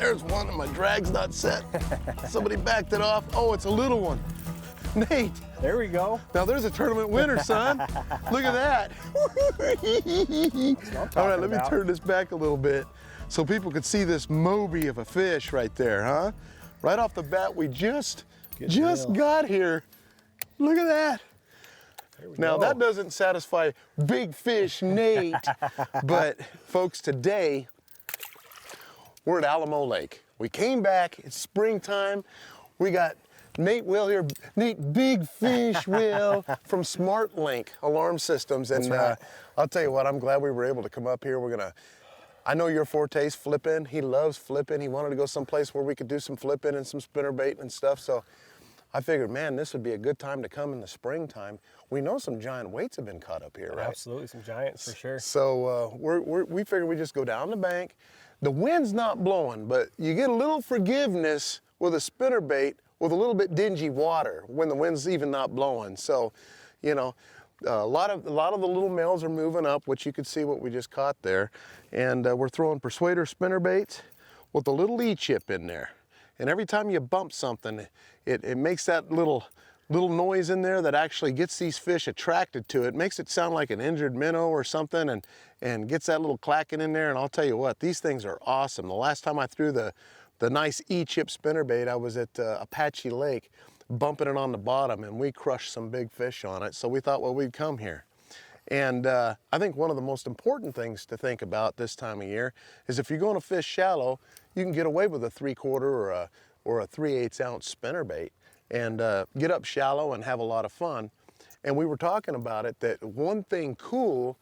There's one and my drag's not set. Somebody backed it off. Oh, it's a little one. Nate. There we go. Now there's a tournament winner, son. Look at that. All right, let me turn this back a little bit so people could see this Moby of a fish right there, huh? Right off the bat, we just got here. Look at that. Now that doesn't satisfy Big Fish Nate, but folks, today we're at Alamo Lake. We came back, it's springtime. We got Nate Wiehl here, Nate Big Fish Wiehl from SmartLink Alarm Systems. And I'll tell you what, I'm glad we were able to come up here. I know your forte's flipping. He loves flipping. He wanted to go someplace where we could do some flipping and some spinnerbait and stuff. So I figured, man, this would be a good time to come in the springtime. We know some giant weights have been caught up here, right? Absolutely, some giants for sure. So we figured we just go down the bank. The wind's not blowing, but you get a little forgiveness with a spinnerbait with a little bit dingy water when the wind's even not blowing. So, you know, a lot of the little males are moving up, which you could see what we just caught there. And we're throwing persuader spinnerbaits with a little E-chip in there. And every time you bump something, it makes that little noise in there that actually gets these fish attracted to it. Makes it sound like an injured minnow or something, and gets that little clacking in there. And I'll tell you what, these things are awesome. The last time I threw the nice E-chip spinnerbait, I was at Apache Lake, bumping it on the bottom, and we crushed some big fish on it. So we thought, well, we'd come here. And I think one of the most important things to think about this time of year is if you're going to fish shallow, you can get away with a 3/4 or a 3/8 ounce spinnerbait and get up shallow and have a lot of fun. And we were talking about it, that one thing cool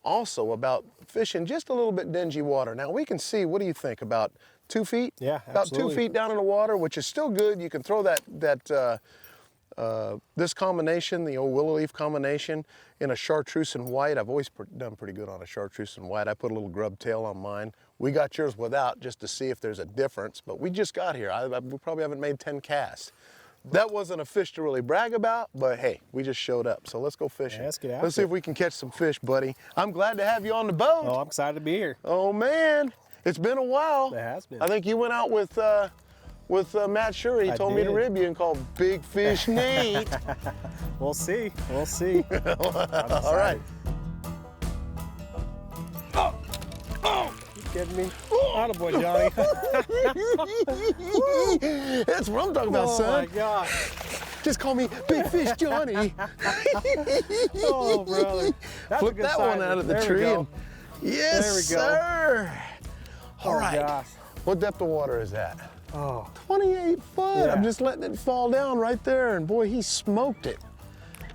also about fishing just a little bit dingy water. Now we can see, what do you think, about 2 feet? Yeah, about absolutely. 2 feet down in the water, which is still good. You can throw this combination, the old willow leaf combination, in a chartreuse and white. I've always done pretty good on a chartreuse and white. I put a little grub tail on mine. We got yours without, just to see if there's a difference, but we just got here. We probably haven't made 10 casts. That wasn't a fish to really brag about, but hey, we just showed up. So let's go fishing. Yeah, let's get out. Let's see if we can catch some fish, buddy. I'm glad to have you on the boat. Oh, I'm excited to be here. Oh man, it's been a while. It has been. I think you went out with Matt Shurry. He told me to rib you and call Big Fish Nate. We'll see. We'll see. All right. You kidding me? Attaboy, Johnny. That's what I'm talking about, son. Oh my gosh. Just call me Big Fish Johnny. Oh, brother. That's Flip a good that sign. one out of the There we tree. go. Yes, There we go. sir. All right. Gosh. What depth of water is that? Oh. 28 foot. Yeah. I'm just letting it fall down right there, and boy, he smoked it.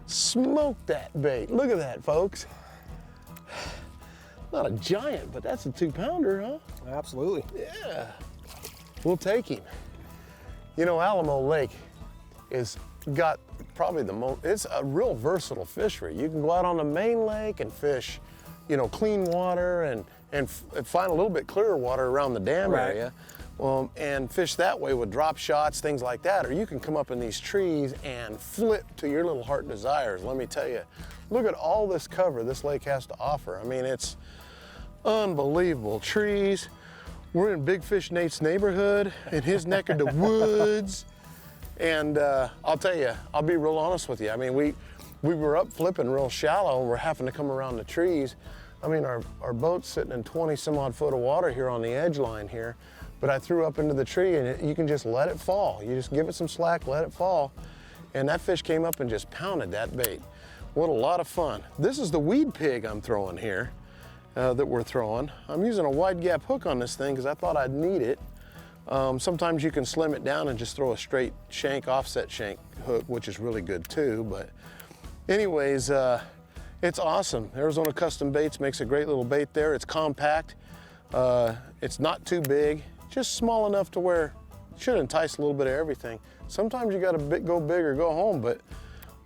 Smoked that bait. Look at that, folks. Not a giant, but that's a 2-pounder, huh? Absolutely. Yeah. We'll take him. You know, Alamo Lake is got probably the most, it's a real versatile fishery. You can go out on the main lake and fish, you know, clean water and find a little bit clearer water around the dam area. And fish that way with drop shots, things like that. Or you can come up in these trees and flip to your little heart desires. Let me tell you, look at all this cover this lake has to offer. I mean, it's unbelievable. Trees. We're in Big Fish Nate's neighborhood, in his neck of the woods. And I'll tell you, I'll be real honest with you. I mean, we were up flipping real shallow, and we're having to come around the trees. I mean, our boat's sitting in 20 some odd foot of water here on the edge line here. But I threw up into the tree, and you can just let it fall. You just give it some slack, let it fall. And that fish came up and just pounded that bait. What a lot of fun. This is the weed pig I'm throwing here, that we're throwing. I'm using a wide gap hook on this thing because I thought I'd need it. Sometimes you can slim it down and just throw a straight shank, offset shank hook, which is really good too. But anyways, it's awesome. Arizona Custom Baits makes a great little bait there. It's compact. It's not too big. Just small enough to where it should entice a little bit of everything. Sometimes you gotta go big or go home, but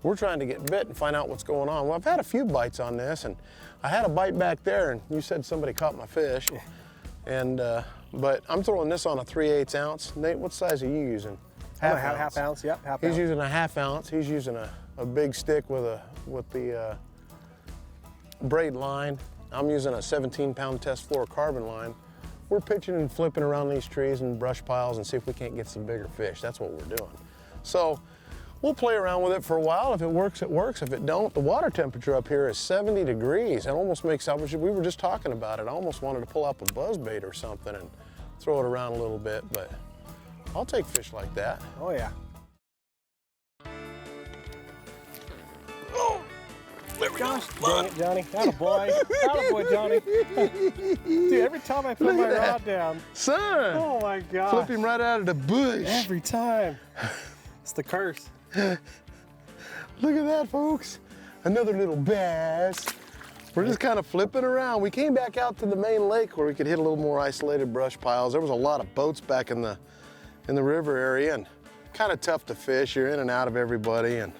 we're trying to get bit and find out what's going on. Well, I've had a few bites on this, and I had a bite back there, and you said somebody caught my fish. And but I'm throwing this on a 3/8 ounce. Nate, what size are you using? Half ounce, yep, half ounce. He's using a half ounce. He's using a big stick with the braid line. I'm using a 17-pound test floor carbon line. we're pitching and flipping around these trees and brush piles and see if we can't get some bigger fish. That's what we're doing. So we'll play around with it for a while. If it works, it works. If it don't, the water temperature up here is 70 degrees. It almost makes, we were just talking about it. I almost wanted to pull up a buzzbait or something and throw it around a little bit, but I'll take fish like that. Oh yeah. There we Gosh, go. dang it, Johnny. Attaboy. Attaboy, Johnny. Dude, every time I put Look my at that. rod down. Son! Oh my gosh. Flip him right out of the bush. Every time. It's the curse. Look at that, folks. Another little bass. We're just kind of flipping around. We came back out to the main lake where we could hit a little more isolated brush piles. There was a lot of boats back in the river area and kind of tough to fish. You're in and out of everybody, and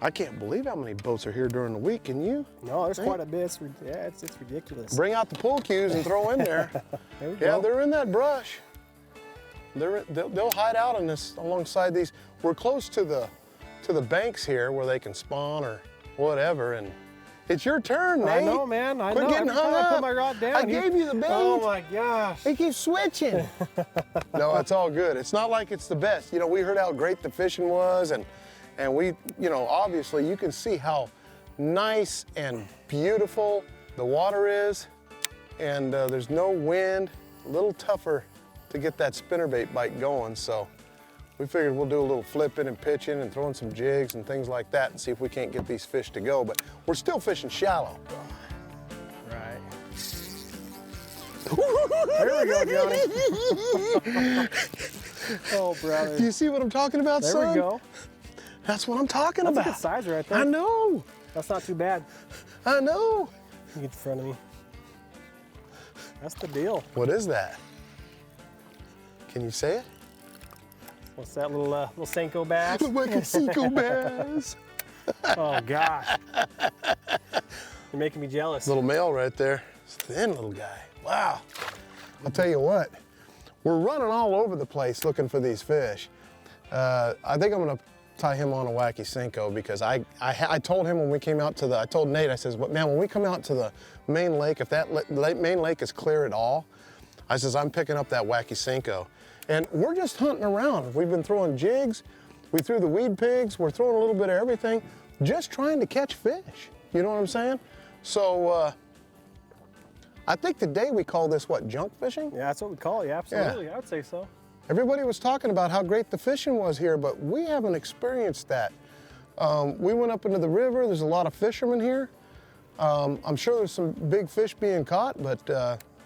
I can't believe how many boats are here during the week. Can you? No, there's quite a bit. It's ridiculous. Bring out the pull cues and throw in there. There we Yeah, go. they're in that brush. They'll hide out in this alongside these. We're close to the banks here where they can spawn or whatever. And it's your turn, Nate. I know, man. I Quit know. getting Every hung time I up. put my rod down. I gave you the bait. Oh my gosh. They keep switching. No, it's all good. It's not like it's the best. You know, we heard how great the fishing was, and we, you know, obviously you can see how nice and beautiful the water is, and there's no wind. A little tougher to get that spinnerbait bite going, so we figured we'll do a little flipping and pitching and throwing some jigs and things like that and see if we can't get these fish to go, but we're still fishing shallow. Right. There we go, Johnny. Oh, brother. Do you see what I'm talking about, There son? we go. That's what I'm talking That's about. a good size right there. I know. That's not too bad. I know. You get in front of me. That's the deal. What is that? Can you say it? What's that little Senko bass? Look like a Cinco bass. Oh gosh. You're making me jealous. Little male right there. It's a thin little guy. Wow. I'll tell you what, we're running all over the place looking for these fish. I think I'm gonna tie him on a wacky Cinco because I told him when we came out to I told Nate, I says, man, when we come out to the main lake, if that main lake is clear at all, I says, I'm picking up that wacky Cinco. And we're just hunting around. We've been throwing jigs, we threw the weed pigs, we're throwing a little bit of everything, just trying to catch fish. You know what I'm saying? So I think today we call this what, junk fishing? Yeah, that's what we call it. Yeah, absolutely. I would say so. Everybody was talking about how great the fishing was here, but we haven't experienced that. We went up into the river, there's a lot of fishermen here. I'm sure there's some big fish being caught, but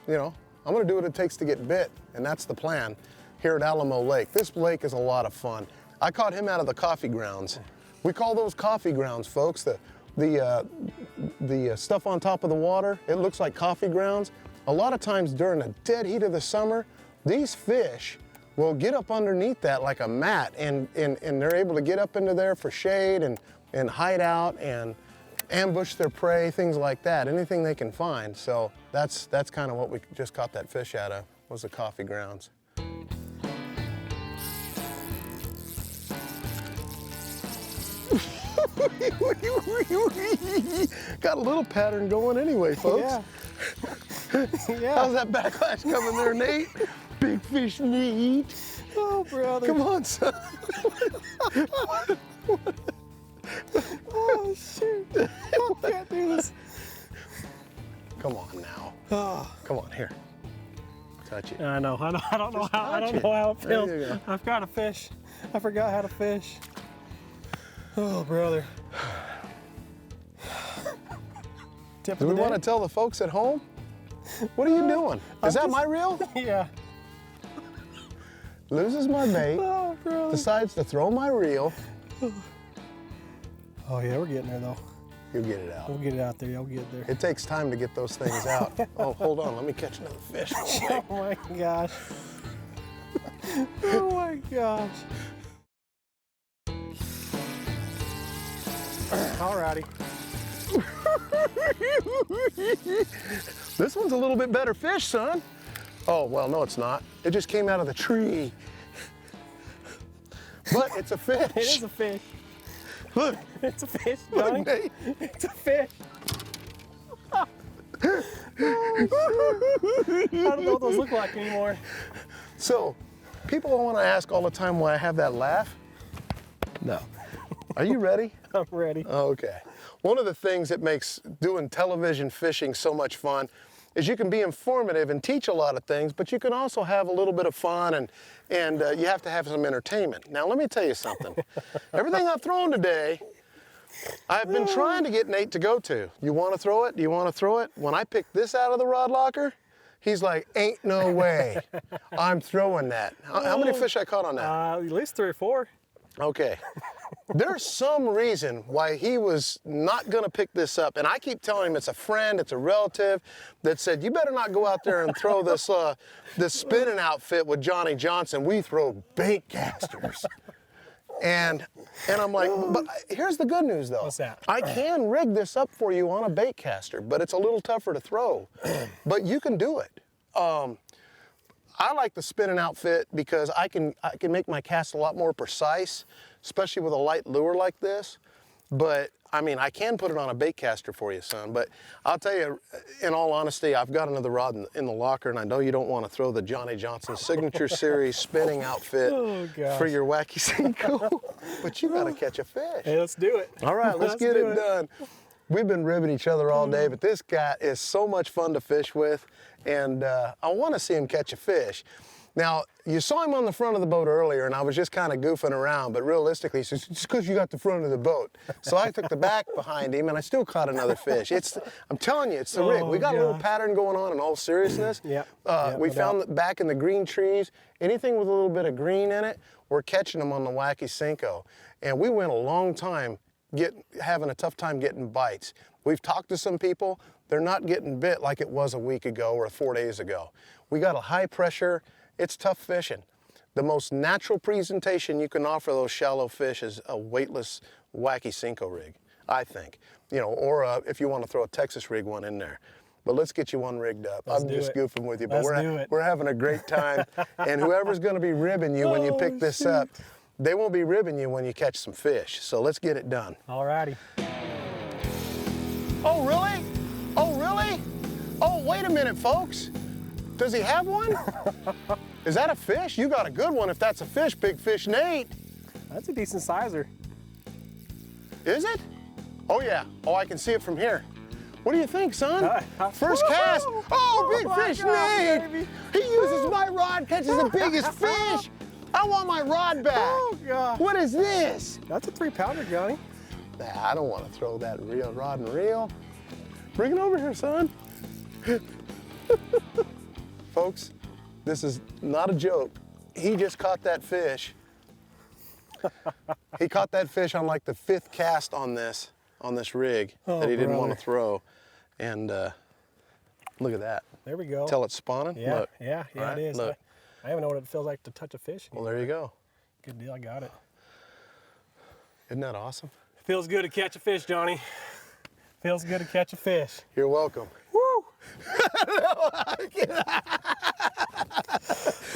you know, I'm gonna do what it takes to get bit, and that's the plan here at Alamo Lake. This lake is a lot of fun. I caught him out of the coffee grounds. We call those coffee grounds, folks. The stuff on top of the water, it looks like coffee grounds. A lot of times during the dead heat of the summer, these fish will get up underneath that like a mat, and they're able to get up into there for shade and hide out and ambush their prey, things like that, anything they can find. So that's kind of what we just caught that fish out of, was the coffee grounds. Got a little pattern going anyway, folks. Yeah. Yeah. How's that backlash coming there, Nate? Big fish, Nate. Oh, brother. Come on, son. Oh, shoot. I can't do this. Come on now. Oh. Come on, here. Touch it. I know. I don't know how. I don't touch know it. how it There feels. you go. I've got to fish. I forgot how to fish. Oh, brother. Tip Do of we the want to day? tell the folks at home? What are you doing? Is that my reel? Yeah. Loses my bait, Oh, brother. decides to throw my reel. Oh, yeah, we're getting there, though. You get it out. We'll get it out there. I'll get there. It takes time to get those things out. Oh, hold on. Let me catch another fish. Oh, my gosh. Oh, my gosh. Alrighty. This one's a little bit better fish, son. Oh, well, no, it's not. It just came out of the tree. But it's a fish. It is a fish. Look, It's a fish, look, Johnny. Nate. It's a fish. I don't know what those look like anymore. So, people want to ask all the time why I have that laugh. No. Are you ready? I'm ready. Okay. One of the things that makes doing television fishing so much fun is you can be informative and teach a lot of things, but you can also have a little bit of fun and you have to have some entertainment. Now, let me tell you something. Everything I've thrown today, I've been trying to get Nate to go to. You want to throw it? Do you want to throw it? When I picked this out of the rod locker, he's like, ain't no way I'm throwing that. How many fish I caught on that? At least 3 or 4. Okay. There's some reason why he was not going to pick this up, and I keep telling him it's a friend, it's a relative that said, you better not go out there and throw this this spinning outfit with Johnny Johnson. We throw bait casters. And I'm like, but here's the good news though. What's that? I can rig this up for you on a bait caster, but it's a little tougher to throw. But you can do it. I like the spinning outfit because I can make my cast a lot more precise, especially with a light lure like this. But I mean, I can put it on a bait caster for you, son. But I'll tell you, in all honesty, I've got another rod in the locker, and I know you don't want to throw the Johnny Johnson Signature Series spinning outfit for your wacky Cinco, but you got to catch a fish. Hey, let's do it. All right, let's get it done. We've been ribbing each other all day, but this guy is so much fun to fish with, and I want to see him catch a fish. Now, you saw him on the front of the boat earlier, and I was just kind of goofing around, but realistically, he says, it's because you got the front of the boat. So I took the back behind him, and I still caught another fish. I'm telling you, it's the rig. We got a little pattern going on in all seriousness. We found that back in the green trees, anything with a little bit of green in it, we're catching them on the wacky Cinco. And we went a long time having a tough time getting bites. We've talked to some people. They're not getting bit like it was a week ago or 4 days ago. We got a high pressure. It's tough fishing. The most natural presentation you can offer those shallow fish is a weightless wacky Cinco rig, I think. You know, or if you want to throw a Texas rig one in there. But let's get you one rigged up. I'm just goofing with you, but we're having a great time. And whoever's going to be ribbing you when you pick this up, they won't be ribbing you when you catch some fish. So let's get it done. All righty. Oh, really? Oh, really? Oh, wait a minute, folks. Does he have one? Is that a fish? You got a good one if that's a fish, Big Fish Nate. That's a decent sizer. Is it? Oh, yeah. Oh, I can see it from here. What do you think, son? First cast. Oh, Big Fish Nate. Baby. He uses my rod, catches the biggest fish. I want my rod back. Oh, God. What is this? That's a 3-pounder, Johnny. Nah, I don't want to throw that rod and reel. Bring it over here, son. Folks, this is not a joke. He just caught that fish. He caught that fish on like the 5th cast on this rig that he didn't want to throw. And look at that. There we go. Tell it's spawning? Yeah, look. yeah, Right, it is. Look. I even know what it feels like to touch a fish. Well, there you go. Good deal, I got it. Isn't that awesome? Feels good to catch a fish, Johnny. Feels good to catch a fish. You're welcome. Woo!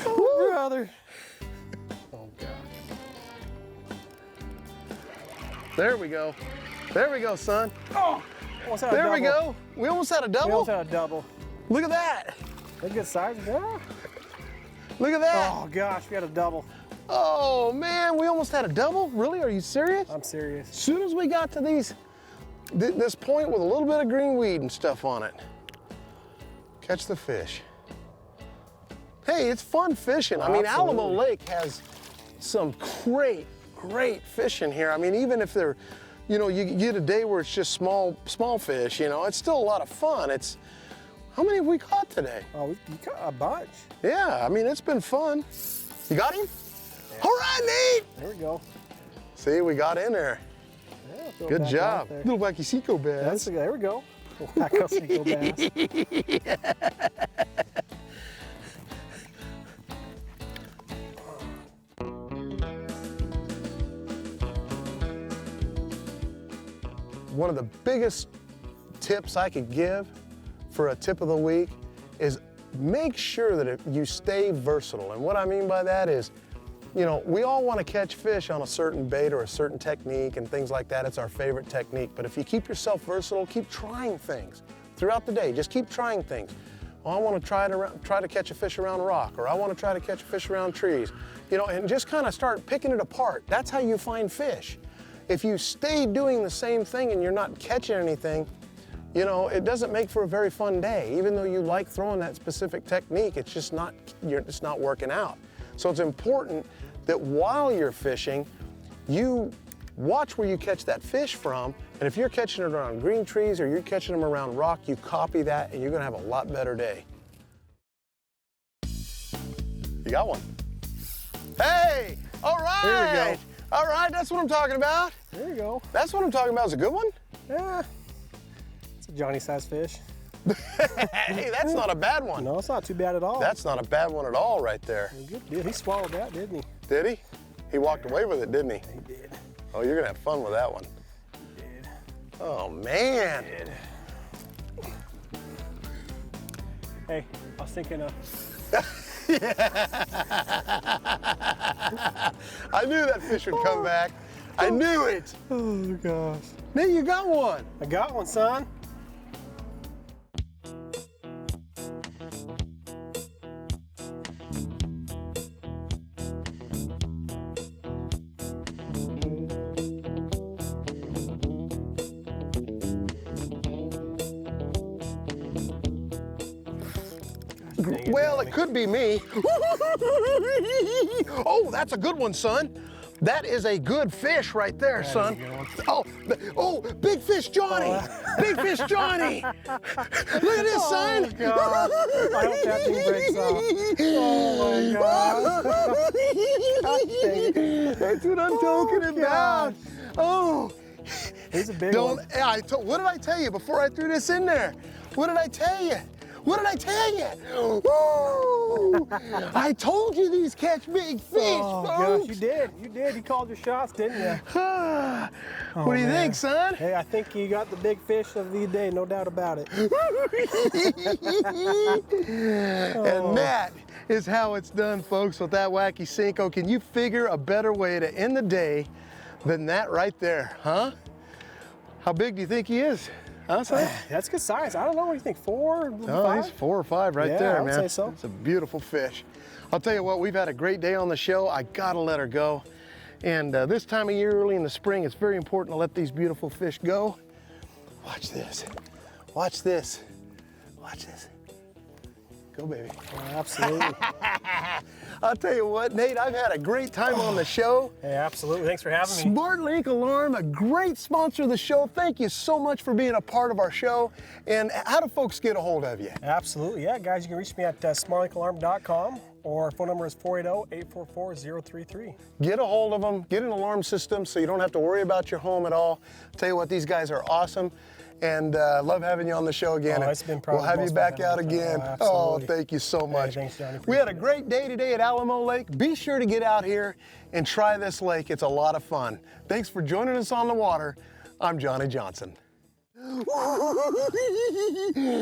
Oh, brother. Oh, God. There we go. There we go, son. Oh, almost had a there double. we go. We almost had a double. We almost had a double. Look at that. They're good size. Yeah. Look at that. Oh, gosh, we had a double. Oh, man, we almost had a double? Really? Are you serious? I'm serious. As soon as we got to this point with a little bit of green weed and stuff on it, catch the fish. Hey, it's fun fishing. I mean, Alamo Lake has some great fish in here. I mean, even if they're, you know, you get a day where it's just small fish, you know, it's still a lot of fun. How many have we caught today? Oh, you caught a bunch. Yeah, I mean, it's been fun. You got him? Yeah. All right, Nate. There we go. See, we got in there. Yeah, good job. Little wacky Cinco bass. There we go. Little wacky Cinco bass. One of the biggest tips I could give for a tip of the week is make sure that you stay versatile. And what I mean by that is, you know, we all want to catch fish on a certain bait or a certain technique and things like that. It's our favorite technique. But if you keep yourself versatile, keep trying things. throughout the day. Just keep trying things. Oh, I want to try to catch a fish around a rock, or I want to try to catch a fish around trees. You know, and just kind of start picking it apart. That's how you find fish. If you stay doing the same thing and you're not catching anything, you know, it doesn't make for a very fun day. Even though you like throwing that specific technique, it's just not, it's not working out. So it's important that while you're fishing, you watch where you catch that fish from, and if you're catching it around green trees or you're catching them around rock, you copy that and you're gonna have a lot better day. You got one. Hey, all right. Here we go. All right, that's what I'm talking about. There you go. That's what I'm talking about. Is a good one? Yeah. It's a Johnny-sized fish. Hey, that's not a bad one. No, it's not too bad at all. That's not a bad one at all right there. Good deal. He swallowed that, didn't he? Did he? He walked away with it, didn't he? He did. Oh, you're gonna have fun with that one. He did. Oh, man. He did. Hey, I was thinking I knew that fish would come back. I knew it. oh gosh. Nate, you got one. I got one, son. Well, it could be me. Oh, that's a good one, son. That is a good fish right there, son. Oh, big fish Johnny. Big fish Johnny. Look at this, son. Oh, God. I hope that thing breaks off. Oh, my God. That's what I'm talking about. Oh. He's a big one. What did I tell you before I threw this in there? What did I tell you? What did I tell you? Woo! I told you these catch big fish, Oh, folks. gosh, you did. You did. You called your shots, didn't you? What do you think, son? Hey, I think you got the big fish of the day, no doubt about it. And that is how it's done, folks, with that wacky Cinco. Can you figure a better way to end the day than that right there, huh? How big do you think he is? Huh, son? That's good size. I don't know. What do you think? 4, 5? Oh, he's 4 or 5 right there, I would man. say so. It's a beautiful fish. I'll tell you what, we've had a great day on the show. I gotta let her go. And this time of year, early in the spring, it's very important to let these beautiful fish go. Watch this. Watch this. Watch this. Go, baby. Absolutely. I'll tell you what, Nate, I've had a great time on the show. Hey, absolutely. Thanks for having me. SmartLink Alarm, a great sponsor of the show. Thank you so much for being a part of our show. And how do folks get a hold of you? Absolutely. Yeah, guys, you can reach me at smartlinkalarm.com, or our phone number is 480-844-033. Get a hold of them, get an alarm system so you don't have to worry about your home at all. Tell you what, these guys are awesome. And love having you on the show again. Oh, it's been probably we'll have you back out again. Oh, thank you so much. Hey, thanks, Johnny. We had a great day today at Alamo Lake. Be sure to get out here and try this lake. It's a lot of fun. Thanks for joining us on the water. I'm Johnny Johnson.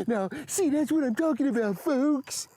Now, see, that's what I'm talking about, folks.